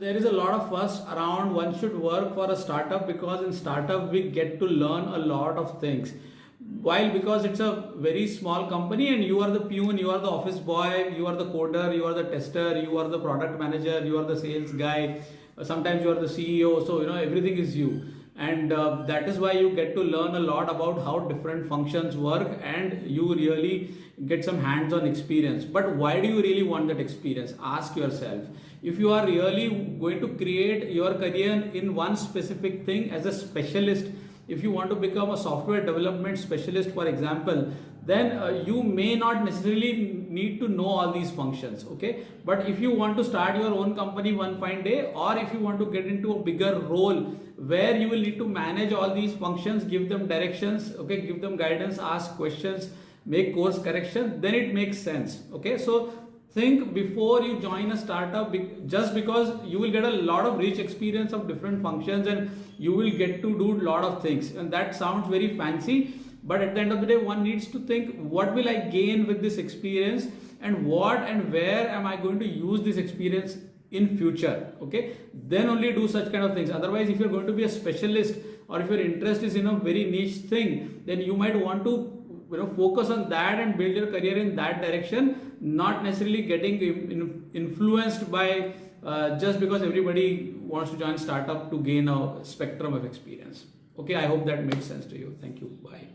There is a lot of fuss around one should work for a startup, because in startup we get to learn a lot of things. While because it's a very small company and you are the peon, you are the office boy, you are the coder, you are the tester, you are the product manager, you are the sales guy, sometimes you are the CEO, so everything is you. And that is why you get to learn a lot about how different functions work, and you really get some hands-on experience. But why do you really want that experience? Ask yourself. If you are really going to create your career in one specific thing as a specialist, if you want to become a software development specialist, for example, then you may not necessarily need to know all these functions, okay? But if you want to start your own company one fine day, or if you want to get into a bigger role where you will need to manage all these functions, give them directions, okay, give them guidance, ask questions, make course correction, then it makes sense, okay? So think before you join a startup, just because you will get a lot of rich experience of different functions and you will get to do a lot of things, and that sounds very fancy, but at the end of the day one needs to think, what will I gain with this experience, and what and where am I going to use this experience in future, okay? Then only do such kind of things. Otherwise, if you're going to be a specialist, or if your interest is in a very niche thing, then you might want to focus on that and build your career in that direction, not necessarily getting influenced by just because everybody wants to join startup to gain a spectrum of experience. Okay, I hope that made sense to you. Thank you. Bye.